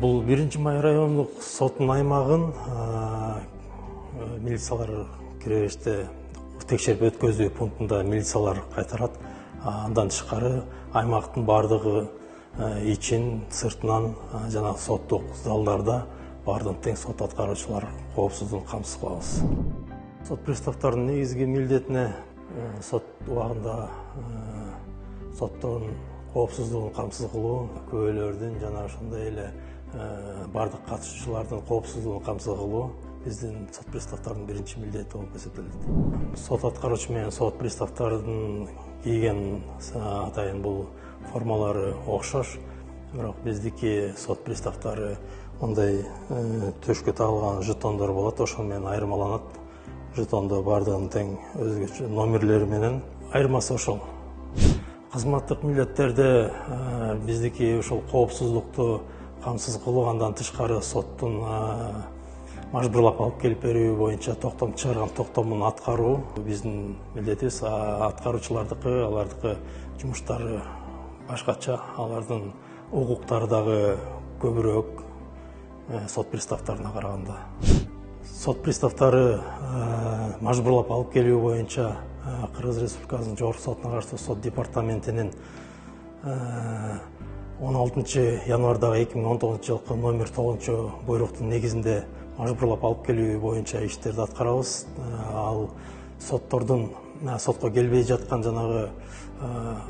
Бул 1 май райондук соттун аймагын милициялар киребеште текшерип өткөзүү пунктунда милициялар кайтарат. Андан тышкары аймактын бардыгы ичин, сыртынан жана соттук залдарда бардык тең сот аткаруучулар коопсуздугун камсыз кылабыз. Сот приставдардын негизги милдетине сот убагында соттордун коопсуздугун камсыз кылуу, күбөлөрдүн жана ошондой эле бардык катышуучулардын коопсуздугун камсыз кылуу биздин сот приставдардын биринчи милдети болуп эсептелет. Сот аткаруучу менен сот приставдардын кийген атайын бул формалары окшош, бирок биздики сот приставдары мындай төшкө тагылган жетондор болот, ошол менен айырмаланат. Жетондо бардыгынын тең өзгөчө номерлери менен айырмасы ошол. Кызматтык милдеттерде биздики ушул коопсуздукту камсыз кылуу, андан тышкары соттун мажбурлап алып келип берүү боюнча токтом чыгарган токтомун аткаруу биздин милдетибиз. Аткаруучулардыкы, алардыкы жумуштары башкача, алардын укуктары дагы көбүрөөк сот приставдарына караганда. Сот приставдары мажбурлап алып келүү боюнча Кыргыз Республикасынын Жогорку сотуна каршы сот департаментинин 16 январдагы 2019 жылкы номер 9 буйруктун негизинде мажбурлап алып келүү боюнча иштерди аткарабыз. Ал соттордун сотко келбей жаткан жанагы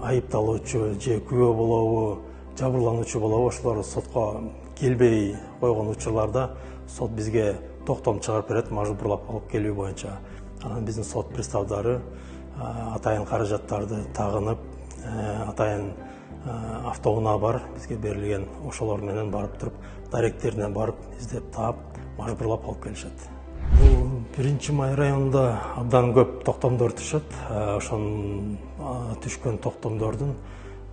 айыпталуучу же күбө болобу, жабырлануучу болобу, ошолор сотко келбей койгон учурларда сот бизге токтом чыгарып берет мажбурлап алып келүү боюнча. Анан биздин сот приставдары атайын каражаттарды тагынып, атайын автоунаа бар бизге берилген, ошолор менен барып туруп, даректерине барып издеп таап, мажбурлап алып келишет. Бул 1 май районунда абдан көп токтомдор түшөт. Ошонун түшкөн токтомдордун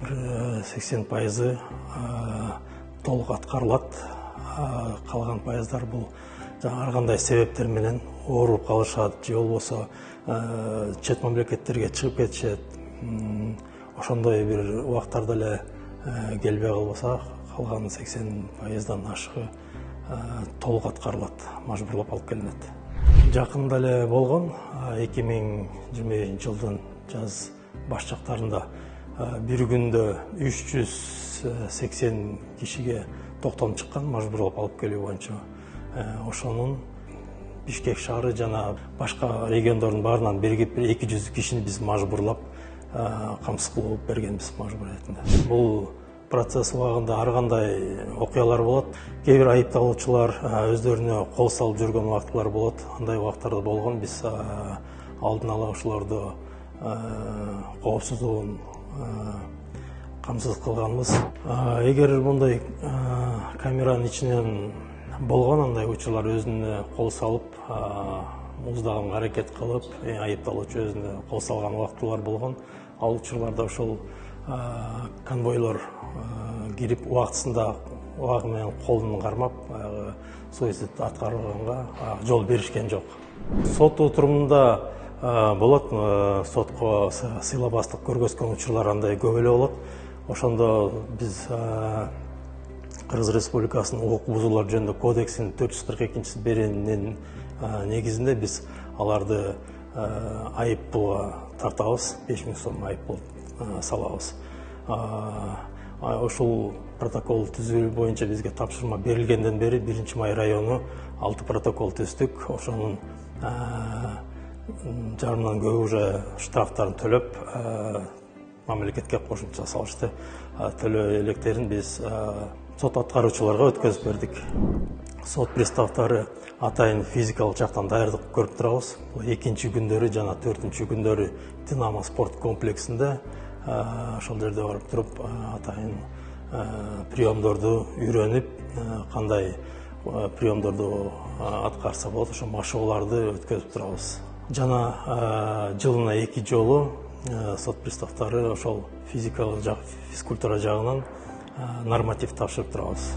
80% толук аткарылат. Калган пайыздар бул ар кандай себептер менен ооруп калышат же болбосо чет мамлекеттерге чыгып кетишет. Ошондой бир убактарда эле келбей калбаса, калган 80%дан ашыгы толук аткарылат, мажбурлап алып келинет. Жакында эле болгон 2020 жылдын жаз баш жактарында бир күндө 380 кишиге токтом чыккан мажбурлап алып келүү боюнча. Ошонун Бишкек шаары жана башка региондордун баарынан биригип 200 кишини биз мажбурлап камсыз кылып бергенбиз мажбуриятинде. Бул процесс убагында ар кандай окуялар болот. Кээ бир айыпталуучулар өздөрүнө кол салып жүргөн убактылар болот. Андай убактарда болгон. Биз алдын ала ошолорду коопсуздугун камсыз кылганбыз. Эгер мындай камеранын ичинен болгон андай учурлар, өзүнө кол салып муздаган аракет кылып, айыпталуучу өзүнө кол салган убактылар болгон. Ал учурларда ошол конвойлор кирип убактысында убагы менен колун кармап, суицид аткарганга жол беришкен жок. Сот отурумунда болот, сотко сыйлабастык көргөзгөн учурлар андай көп эле болот. Ошондо биз Кыргыз Республикасынын укук бузуулар жөнүндө кодексинин 442 беренин негизинде биз аларды айыппулга тартабыз, 5000 сом айыппул салабыз. Ошол протокол түзүү боюнча бизге тапшырма берилгенден бери 1 май району 6 протокол түздүк. Ошонун жарымдан көбү уже штрафтарын төлөп, мамлекетке кошумча салышты төлөө электерин биз сот аткаруучуларга өткөзүп бердик. Сот приставдары атайын физикалык жактан даярдык көрүп турабыз. Экинчи күндөрү жана 4-чү күндөрү Динамо спорт комплексинде ошол жерде барып туруп атайын приемдорду үйрөнүп, кандай приемдорду аткарса болот, ошо машыгууларды өткөзүп турабыз. Жана жылына 2 жолу сот приставдары ошол физикалык жак, физкультура жагынан норматив тапшырып турабыз.